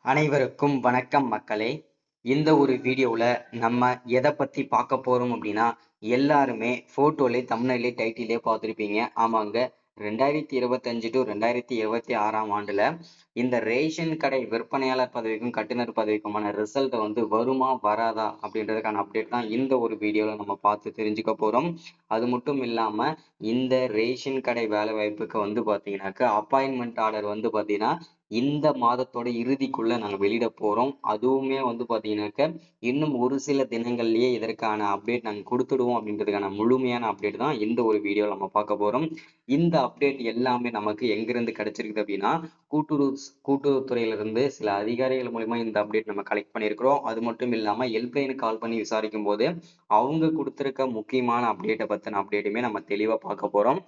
அனைவருக்கும் வணக்கம் மக்களே. இந்த ஒரு வீடியோவில் நம்ம எதை பற்றி பார்க்க போகிறோம் அப்படின்னா, எல்லாருமே ஃபோட்டோலே தம்ப்நெயிலே டைட்டிலே பார்த்துருப்பீங்க. ஆமாங்க, 2025 டு 2026 ஆண்டில் இந்த ரேஷன் கடை விற்பனையாளர் பதவிக்கும் கட்டுனர் பதவிக்குமான ரிசல்ட் வந்து வருமா வராதா அப்படின்றதுக்கான அப்டேட் தான் இந்த ஒரு வீடியோவில் நம்ம பார்த்து தெரிஞ்சுக்க போகிறோம். அது மட்டும் இல்லாமல் இந்த ரேஷன் கடை வேலை வாய்ப்புக்கு வந்து பார்த்தீங்கன்னாக்கா அப்பாயின்மெண்ட் ஆர்டர் வந்து பார்த்தீங்கன்னா இந்த மாதத்தோட இறுதிக்குள்ள நாங்க வெளியிட போறோம். அதுவுமே வந்து பாத்தீங்கன்னாக்க இன்னும் ஒரு சில தினங்கள்லயே இதற்கான அப்டேட் நாங்க கொடுத்துடுவோம் அப்படின்றதுக்கான முழுமையான அப்டேட் தான் இந்த ஒரு வீடியோல நம்ம பார்க்க போறோம். இந்த அப்டேட் எல்லாமே நமக்கு எங்கிருந்து கிடைச்சிருக்குது அப்படின்னா, கூட்டுறவுத்துறையில இருந்து சில அதிகாரிகள் மூலியமா இந்த அப்டேட் நம்ம கலெக்ட் பண்ணியிருக்கிறோம். அது மட்டும் இல்லாம ஹெல்ப்லைனுக்கு கால் பண்ணி விசாரிக்கும் போது அவங்க கொடுத்திருக்க முக்கியமான அப்டேட்டை பத்தின அப்டேட்டுமே நம்ம தெளிவா பார்க்க போறோம்.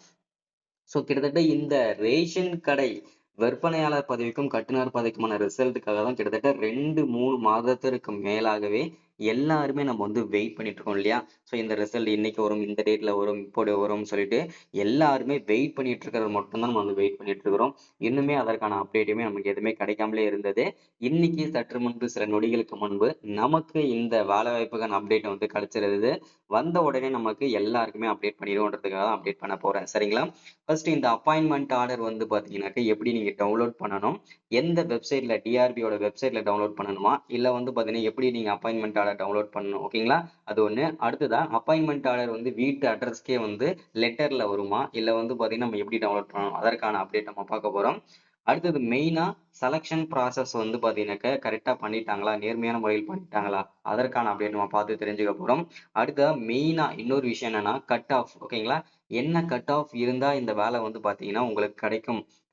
கிட்டத்தட்ட இந்த ரேஷன் கடை விற்பனையாளர் பதவிக்கும் கட்டுனர் பதவிக்குமான ரிசல்ட்டுக்காக தான் கிட்டத்தட்ட 2-3 மாதத்திற்கு மேலாகவே எல்லாருமே நம்ம வந்து வெயிட் பண்ணிட்டு இருக்கோம் இல்லையா? இந்த ரிசல்ட் இன்னைக்கு வரும், இந்த டேட்ல வரும், இப்படி வரும்னு சொல்லிட்டு எல்லாருமே வெயிட் பண்ணிட்டு இருக்கிறது மட்டும்தான் நம்ம வந்து வெயிட் பண்ணிட்டு இருக்கிறோம். இன்னுமே அதற்கான அப்டேட்டுமே நமக்கு எதுவுமே கிடைக்காமலே இருந்தது. இன்னைக்கு சற்று முன்பு சில நொடிகளுக்கு முன்பு நமக்கு இந்த வேலை வாய்ப்புக்கான அப்டேட் வந்து கிடைச்சிருது. வந்த உடனே நமக்கு எல்லாருக்குமே அப்டேட் பண்ணிடுவோன்றதுக்காக தான் அப்டேட் பண்ண போறேன். சரிங்களா? ஃபர்ஸ்ட் இந்த அப்பாயின்மெண்ட் ஆர்டர் வந்து பாத்தீங்கன்னாக்க எப்படி நீங்க டவுன்லோட் பண்ணணும், எந்த வெப்சைட்ல டிஆர்பியோட வெப்சைட்ல டவுன்லோட் பண்ணணுமா, இல்ல வந்து பாத்தீங்கன்னா எப்படி நீங்க அப்பாயின்மெண்ட் ஆர்டர் டவுன்லோட் பண்ணணும், ஓகேங்களா? அது ஒண்ணு. அடுத்ததா அப்பாயின்மெண்ட் ஆர்டர் வந்து வீட்டு அட்ரஸ்க்கே வந்து லெட்டர்ல வருமா, இல்ல வந்து பாத்தீங்கன்னா நம்ம எப்படி டவுன்லோட் பண்ணணும், அதற்கான அப்டேட் நம்ம பார்க்க போறோம். அடுத்தது மெயினா செலக்ஷன் ப்ராசஸ் வந்து பாத்தீங்கன்னாக்க கரெக்டா பண்ணிட்டாங்களா, நேர்மையான முறையில் பண்ணிட்டாங்களா, அதற்கான அப்டேட் நம்ம பார்த்து தெரிஞ்சுக்க போறோம். அடுத்ததா மெயினா இன்னொரு விஷயம் என்னன்னா கட் ஆஃப், ஓகேங்களா? என்ன கட் ஆஃப் இருந்தா இந்த வேலை வந்து பாத்தீங்கன்னா உங்களுக்கு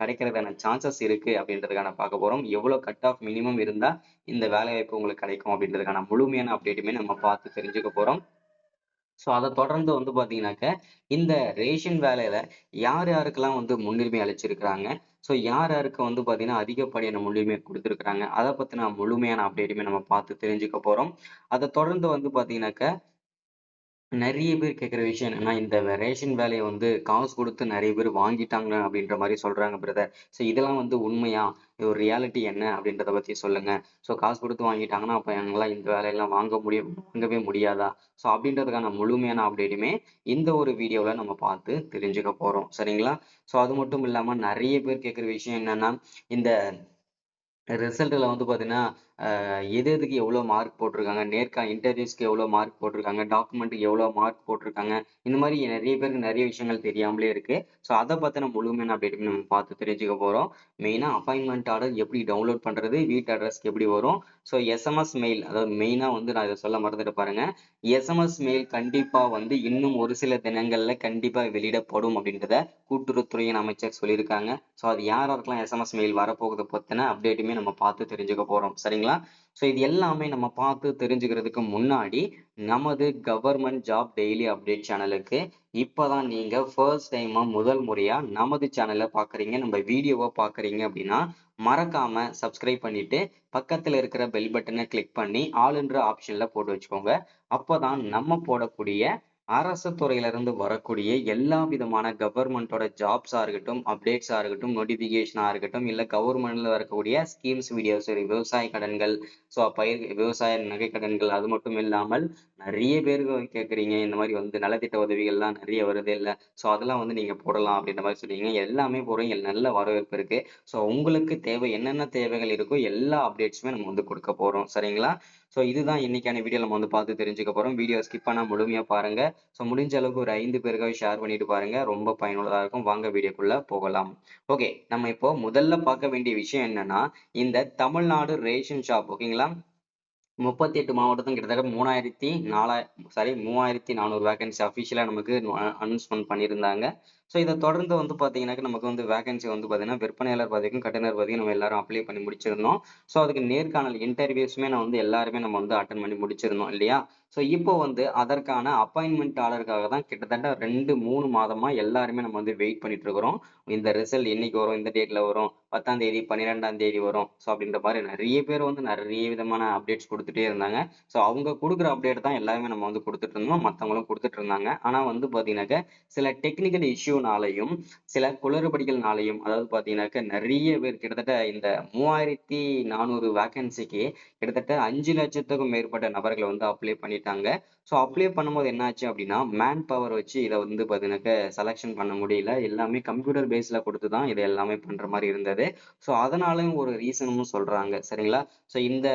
கிடைக்கிறதுக்கான சான்சஸ் இருக்கு அப்படின்றதுக்கான பார்க்க போறோம். எவ்வளவு கட் ஆஃப் மினிமம் இருந்தா இந்த வேலை வாய்ப்பு உங்களுக்கு கிடைக்கும் அப்படின்றதுக்கான முழுமையான அப்டேட்டுமே நம்ம பார்த்து தெரிஞ்சுக்க போறோம். அதை தொடர்ந்து வந்து பாத்தீங்கன்னாக்க இந்த ரேஷன் வேலையில யார் யாருக்கெல்லாம் வந்து முன்னுரிமை அளிச்சிருக்கிறாங்க, யார் யாருக்கு வந்து பாத்தீங்கன்னா அதிகப்படியான முன்னுரிமை கொடுத்திருக்கிறாங்க, அதை பத்தின முழுமையான அப்டேட்டுமே நம்ம பார்த்து தெரிஞ்சுக்க போறோம். அதை தொடர்ந்து வந்து பாத்தீங்கன்னாக்க நெறைய பேர் கேட்கிற விஷயம் என்னன்னா, இந்த ரேஷன் வேலைய வந்து காசு குடுத்து நெறைய பேர் வாங்கிட்டாங்க அப்படின்ற மாரி சொல்றாங்க பிரதர். இதெல்லாம் வந்து உண்மையா? இது ஒரு ரியாலிட்டி என்ன அப்படின்றத பத்தி சொல்லுங்க. காசு குடுத்து வாங்கிட்டாங்கன்னா, அப்ப எங்களால இந்த வேலையெல்லாம் வாங்கவே முடியாதா? அப்படின்றதுக்கான முழுமையான அப்டேட்டுமே இந்த ஒரு வீடியோல நம்ம பார்த்து தெரிஞ்சுக்க போறோம். சரிங்களா? அது மட்டும் இல்லாம நெறைய பேர் கேட்கிற விஷயம் என்னன்னா, இந்த ரிசல்ட்ல வந்து பாத்தீங்கன்னா, எது எதுக்கு எவ்வளோ மார்க் போட்டிருக்காங்க, இன்டர்வியூஸ்க்கு எவ்வளோ மார்க் போட்டிருக்காங்க, டாக்குமெண்ட்க்கு எவ்வளோ மார்க் போட்டிருக்காங்க. இந்த மாரி நெறைய பேருக்கு நெறைய விஷயங்கள் தெரியாமலே இருக்கு. அத பத்தின முழுமையான அப்டேட் நம்ம பார்த்து தெரிஞ்சுக்க போறோம். மெயினா அப்பாயின்ட்மென்ட் ஆர்டர் எப்படி டவுன்லோட் பண்றது, வீட்டு அட்ரஸ்க்கு எப்படி வரும். எஸ்எம்எஸ் மெயில், அதாவது மெயினா வந்து நான் இத சொல்ல மறந்துட்டேன் பாருங்க. எஸ்எம்எஸ் மெயில் கண்டிப்பா வந்து இன்னும் ஒரு சில தினங்கள்ல கண்டிப்பா வெளியிடப்படும் அப்படின்றத கூட்டுறவுத்துறையின் அமைச்சர் சொல்லியிருக்காங்க. அது யார் யாருக்கெல்லாம் எஸ்எம்எஸ் மெயில் வரப்போகுது பத்தின அப்டேட்டுமே நம்ம பார்த்து தெரிஞ்சுக்க போறோம். சரிங்களா? இது எல்லாமே நம்ம பார்த்து தெரிஞ்சுக்கிறதுக்கு முன்னாடி நமது கவர்மெண்ட் ஜாப் டெய்லி அப்டேட் சேனலுக்கு இப்பதான் நீங்க ஃபர்ஸ்ட் டைமா முதல் முறையா நமது சேனலை பாக்குறீங்க, நம்ம வீடியோவை பாக்குறீங்க அப்படின்னா மறக்காம சப்ஸ்கிரைப் பண்ணிட்டு பக்கத்துல இருக்கிற பெல் பட்டனை கிளிக் பண்ணி ஆல்ன்ற ஆப்ஷன்ல போட்டு வச்சுக்கோங்க. அப்பதான் நம்ம போடக்கூடிய அரசு துறையில இருந்து வரக்கூடிய எல்லா விதமான கவர்மெண்டோட ஜாப்ஸா இருக்கட்டும், அப்டேட்ஸா இருக்கட்டும், நோட்டிபிகேஷனா இருக்கட்டும், இல்ல கவர்மெண்ட்ல வரக்கூடிய ஸ்கீம்ஸ் வீடியோஸ், விவசாய கடன்கள், விவசாய நகை கடன்கள், அது மட்டும் இல்லாமல் நிறைய பேர் கேட்குறீங்க இந்த மாதிரி வந்து நலத்திட்ட உதவிகள்லாம் நிறைய வருது இல்ல, அதெல்லாம் வந்து நீங்க போடலாம் அப்படின்ற மாதிரி சொல்றீங்க. எல்லாமே போறோம், நல்ல வரவேற்பு இருக்கு. உங்களுக்கு தேவை என்னென்ன தேவைகள் இருக்கோ எல்லா அப்டேட்ஸுமே நம்ம வந்து கொடுக்க போறோம். சரிங்களா? இதுதான் இன்னைக்கான வீடியோ நம்ம வந்து பார்த்து தெரிஞ்சுக்க போறோம். வீடியோ ஸ்கிப் பண்ணா முழுமையா பாருங்க. முடிஞ்ச அளவுக்கு ஒரு 5 பேருக்காவது ஷேர் பண்ணிட்டு பாருங்க. ரொம்ப பயனுள்ளதா இருக்கும். வாங்க வீடியோக்குள்ள போகலாம். ஓகே, நம்ம இப்போ முதல்ல பார்க்க வேண்டிய விஷயம் என்னன்னா, இந்த தமிழ்நாடு ரேஷன் ஷாப், ஓகேங்களா? 38 மாவட்டத்தும் கிட்டத்தட்ட 3400 வேகன்சி அஃபிஷியலா நமக்கு அனௌன்ஸ்மெண்ட் பண்ணியிருந்தாங்க. இதை தொடர்ந்து வந்து பாத்தீங்கன்னாக்க நமக்கு வந்து வேகன்சி வந்து பாத்தீங்கன்னா விற்பனையாளர் பதவிக்கும் கட்டுனர் பதவிக்கும் நம்ம எல்லாரும் அப்ளை பண்ணி முடிச்சிருந்தோம். அதுக்கு நேர்காணல் இன்டர்வியூஸ்மே எல்லாருமே நம்ம வந்து அட்டன் பண்ணி முடிச்சிருந்தோம் இல்லையா? இப்போ வந்து அதற்கான அப்பாயின்மெண்ட் ஆர்டருக்காக தான் கிட்டத்தட்ட 2-3 மாதமா எல்லாருமே நம்ம வந்து வெயிட் பண்ணிட்டு இருக்கிறோம். இந்த ரிசல்ட் என்னைக்கு வரும், இந்த டேட்ல வரும், 10ஆம் தேதி, 12ஆம் தேதி வரும். அப்படின்ற மாதிரி நிறைய பேர் வந்து நிறைய விதமான அப்டேட்ஸ் கொடுத்துட்டே இருந்தாங்க. அவங்க கொடுக்குற அப்டேட் தான் எல்லாருமே நம்ம வந்து கொடுத்துட்டு இருந்தோம். மத்தவங்களும் கொடுத்துட்டு இருந்தாங்க. ஆனா வந்து பாத்தீங்கன்னாக்க சில டெக்னிக்கல் இஷ்யூ இஷ்யூனாலையும் சில குளறுபடிகள்னாலையும் அதாவது பார்த்தீங்கன்னாக்க நிறைய பேர் கிட்டத்தட்ட இந்த 3400 வேகன்சிக்கு கிட்டத்தட்ட 5 லட்சத்துக்கும் மேற்பட்ட நபர்களை வந்து அப்ளை பண்ணிட்டாங்க. ஸோ அப்ளை பண்ணும்போது என்ன ஆச்சு அப்படின்னா மேன் பவர் வச்சு இதை வந்து பார்த்தீங்கன்னாக்க செலெக்ஷன் பண்ண முடியல. எல்லாமே கம்ப்யூட்டர் பேஸ்ல கொடுத்து தான் இதை எல்லாமே பண்ற மாதிரி இருந்தது. ஸோ அதனாலயும் ஒரு ரீசனும் சொல்றாங்க. சரிங்களா? ஸோ இந்த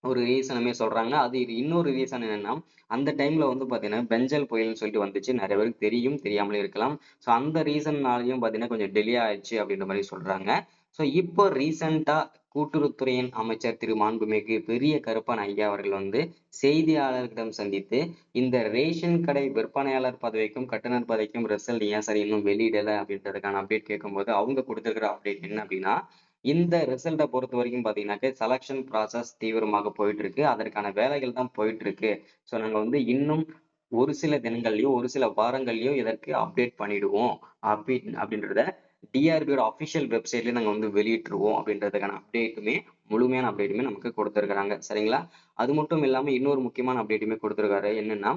ஒரு ரீசனுமே சொல்றாங்க. அது இது இன்னொரு ரீசன் என்னன்னா, அந்த டைம்ல வந்து பார்த்தீங்கன்னா, பெஞ்சல் புயல்னு சொல்லிட்டு வந்துச்சு. நெறைய பேருக்கு தெரியும், தெரியாமலே இருக்கலாம். ஸோ அந்த ரீசன்னாலயும் பார்த்தீங்கன்னா, கொஞ்சம் டிலே ஆயிடுச்சு அப்படின்ற மாரி சொல்றாங்க. ஸோ இப்போ ரீசென்ட்டா கூட்டுறவுத்துறையின் அமைச்சர் திரு மாண்புமிகு பெரிய கருப்பன் ஐயா அவர்கள் வந்து செய்தியாளர்களிடம் சந்தித்து, இந்த ரேஷன் கடை விற்பனையாளர் பதவிக்கும், கட்டுனர் பதவிக்கும் ரிசல்ட் ஏன் சார் இன்னும் வெளியிடல அப்படின்றதுக்கான அப்டேட் கேட்கும்போது, அவங்க குடுத்திருக்கிற அப்டேட் என்ன அப்படின்னா, இந்த ரிசல்ட்டை பொறுத்த வரைக்கும் பார்த்தீங்கன்னாக்க செலக்ஷன் ப்ராசஸ் தீவிரமாக போயிட்டு இருக்கு. அதற்கான வேலைகள் தான் போயிட்டு இருக்கு. ஸோ நாங்க வந்து இன்னும் ஒரு சில தினங்கள்லயோ, ஒரு சில வாரங்கள்லயோ இதற்கு அப்டேட் பண்ணிடுவோம். அப்படின்றத டிஆர்பியோட அஃபிஷியல் வெப்சைட்லயே நாங்க வந்து வெளியிட்டுருவோம் அப்படின்றதுக்கான அப்டேட்டுமே முழுமையான அப்டேட்டுமே நமக்கு கொடுத்திருக்கிறாங்க. சரிங்களா? அது மட்டும் இல்லாம இன்னொரு முக்கியமான அப்டேட்டுமே கொடுத்திருக்காரு. என்னன்னா,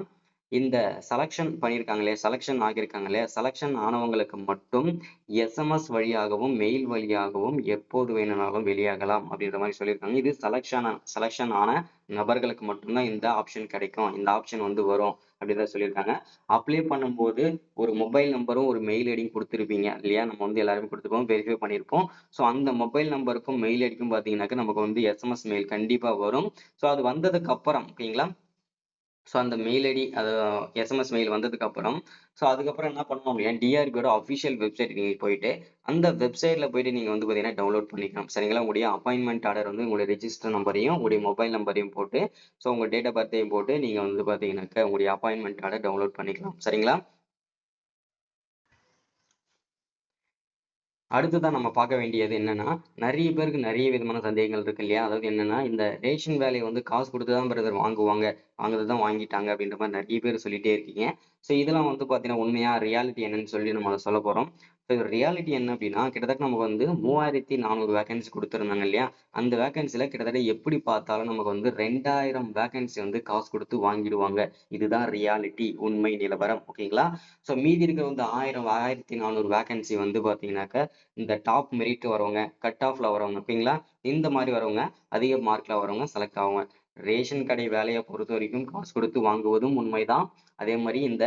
இந்த செலக்ஷன் பண்ணியிருக்காங்க இல்லையா? செலக்ஷன் ஆகியிருக்காங்க இல்லையா? செலக்ஷன் ஆனவங்களுக்கு மட்டும் எஸ்எம்எஸ் வழியாகவும், மெயில் வழியாகவும் எப்போது வேணும்னாலும் வெளியாகலாம் அப்படின்ற மாதிரி சொல்லியிருக்காங்க. இது செலக்ஷன் ஆன நபர்களுக்கு மட்டும்தான் இந்த ஆப்ஷன் கிடைக்கும். இந்த ஆப்ஷன் வந்து வரும் அப்படிதான் சொல்லியிருக்காங்க. அப்ளை பண்ணும்போது ஒரு மொபைல் நம்பரும் ஒரு மெயில் ஐடியும் கொடுத்துருப்பீங்க இல்லையா? நம்ம வந்து எல்லாருமே கொடுத்துருப்போம், வெரிஃபை பண்ணியிருப்போம். ஸோ அந்த மொபைல் நம்பருக்கும் மெயில் ஐடிக்கும் பார்த்தீங்கன்னாக்க நமக்கு வந்து எஸ்எம்எஸ் மெயில் கண்டிப்பா வரும். ஸோ அது வந்ததுக்கு அப்புறம் ஓகேங்களா? ஸோ அந்த மெயில் ஐடி அது எஸ்எம்எஸ் மெயில் வந்ததுக்கு அப்புறம் ஸோ அதுக்கப்புறம் என்ன பண்ணணும் அப்படின்னா டிஆர்பியோட அஃபிஷியல் வெப்சைட் நீங்க போயிட்டு அந்த வெப்சைட்ல போயிட்டு நீங்க வந்து பார்த்தீங்கன்னா டவுன்லோட் பண்ணிக்கலாம். சரிங்களா? உங்களுடைய அப்பாயின்மெண்ட் ஆர்டர் வந்து உங்களுடைய ரெஜிஸ்டர் நம்பரையும் உங்களுடைய மொபைல் நம்பரையும் போட்டு ஸோ உங்க டேட் ஆஃப் பர்த்தையும் போட்டு நீங்க வந்து பார்த்தீங்கன்னாக்க உங்களுடைய அப்பாயின்மெண்ட் ஆர்டர் டவுன்லோட் பண்ணிக்கலாம். சரிங்களா? அடுத்ததான் நம்ம பார்க்க வேண்டியது என்னன்னா, நெறைய பேருக்கு நெறைய விதமான சந்தேகங்கள் இருக்கு இல்லையா? அதாவது என்னன்னா, இந்த ரேஷன் வேலைய வந்து காசு குடுத்து தான் பிரதர் வாங்குவாங்க. வாங்குறது தான் வாங்கிட்டாங்க அப்படின்ற மாரி நெறைய பேர் சொல்லிட்டே இருக்கீங்க. ஸோ இதெல்லாம் வந்து பார்த்தீங்கன்னா, உண்மையா ரியாலிட்டி என்னன்னு சொல்லி நம்ம அத சொல்லப் போறோம். ஸோ ரியாலிட்டி என்ன அப்படின்னா, கிட்டத்தட்ட நமக்கு வந்து 3400 வேக்கன்சி குடுத்திருந்தாங்க இல்லையா? அந்த வேக்கன்சில கிட்டத்தட்ட எப்படி பார்த்தாலும் நமக்கு வந்து 2000 வேக்கன்சி வந்து காசு குடுத்து வாங்கிடுவாங்க. இதுதான் ரியாலிட்டி, உண்மை நிலவரம். ஓகேங்களா? ஸோ மீதி இருக்கிற வந்து 1000 1400 வேக்கன்சி வந்து பார்த்தீங்கன்னாக்க இந்த டாப் மெரிட் வரவங்க, கட் ஆஃப்ல வரவங்க ஓகேங்களா? இந்த மாரி வரவங்க, அதிக மார்க்ல வரவங்க செலக்ட் ஆவாங்க. ரேஷன் கடை வேலைய பொறுத்தவரைக்கும் காசு கொடுத்து வாங்குவதும் உண்மைதான். அதே மாரி இந்த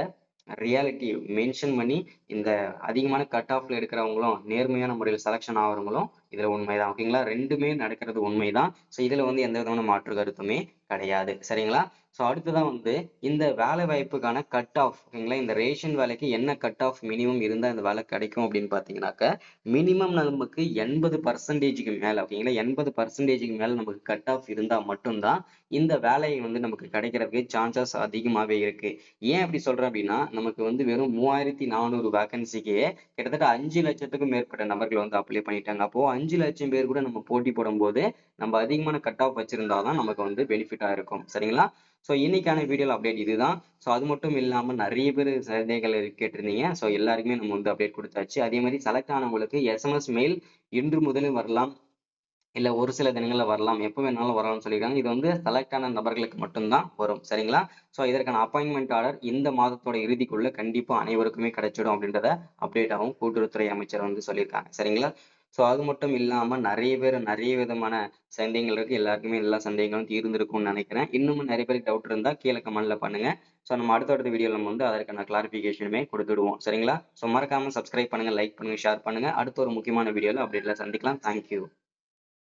ரியாலிட்டி மென்ஷன் பண்ணி இந்த அதிகமான கட் ஆஃப்ல எடுக்கிறவங்களும், நேர்மையான முறையில் செலக்ஷன் ஆகுறவங்களும் இதுல உண்மைதான். ஓகேங்களா? 2மே நடக்கிறது உண்மைதான். ஸோ இதுல வந்து எந்த விதமான மாற்று கருத்துமே கிடையாது. சரிங்களா? ஸோ அடுத்ததா வந்து இந்த வேலை வாய்ப்புக்கான கட் ஆஃப் ஓகேங்களா? இந்த ரேஷன் வேலைக்கு என்ன கட் ஆஃப் மினிமம் இருந்தா இந்த வேலை கிடைக்கும் அப்படின்னு பார்த்தீங்கன்னாக்க, மினிமம் நமக்கு 80%க்கு மேல ஓகேங்களா? 80%க்கு மேல நமக்கு கட் ஆஃப் இருந்தா மட்டும் தான் இந்த வேலை வந்து நமக்கு கிடைக்கிறதுக்கு சான்சஸ் அதிகமாவே இருக்கு. ஏன் அப்படி சொல்றேன் அப்படின்னா, நமக்கு வந்து வெறும் 3400 வேக்கன்சிக்கு கிட்டத்தட்ட 5 லட்சத்துக்கும் மேற்பட்ட நபர்கள் வந்து அப்ளை பண்ணிட்டாங்க. அப்போ 5 லட்சம் பேர் கூட நம்ம போட்டி போடும்போது, நம்ம அதிகமான கட் ஆஃப் வச்சிருந்தா தான் நமக்கு வந்து பெனிஃபிட்டா இருக்கும். சரிங்களா? ஸோ இன்னைக்கான வீடியோல அப்டேட் இதுதான். ஸோ அது மட்டும் இல்லாம நெறைய பேரு சந்தேகங்கள் கேட்டிருந்தீங்க. ஸோ எல்லாருக்குமே நம்ம வந்து அப்டேட் குடுத்தாச்சு. அதே மாரி செலக்ட் ஆனவங்களுக்கு எஸ்எம்எஸ் மெயில் இன்று முதலும் வரலாம். இல்ல ஒரு சில தினங்கள்ல வரலாம். எப்ப வேணாலும் வரலாம்னு சொல்லியிருக்காங்க. இது வந்து செலக்ட் ஆன நபர்களுக்கு மட்டும் தான் வரும். சரிங்களா? ஸோ இதற்கான அப்பாயின்ட்மென்ட் ஆர்டர் இந்த மாதத்தோட இறுதிக்குள்ள கண்டிப்பா அனைவருக்குமே கிடைச்சிடும் அப்படின்றத அப்டேட்டாவும் கூட்டுறவுத்துறை அமைச்சர் வந்து சொல்லியிருக்காங்க. சரிங்களா? ஸோ அது மட்டும் இல்லாம நெறைய பேர் நெறைய விதமான சந்தேகங்கள் இருக்கு. எல்லாருக்குமே எல்லா சந்தேகங்களும் தீர்ந்திருக்கும்னு நெனைக்கிறேன். இன்னமும் நெறைய பேருக்கு டவுட் இருந்தா கீழ கமெண்ட்ல பண்ணுங்க. ஸோ நம்ம அடுத்தடுத்த வீடியோல நம்ம வந்து அதற்கான கிளாரிஃபிகேஷனுமே குடுத்துடுவோம். சரிங்களா? ஸோ மறக்காம சப்ஸ்கிரைப் பண்ணுங்க, லைக் பண்ணுங்க, ஷேர் பண்ணுங்க. அடுத்த ஒரு முக்கியமான வீடியோல அப்டேட்ல சந்திக்கலாம். Thank you.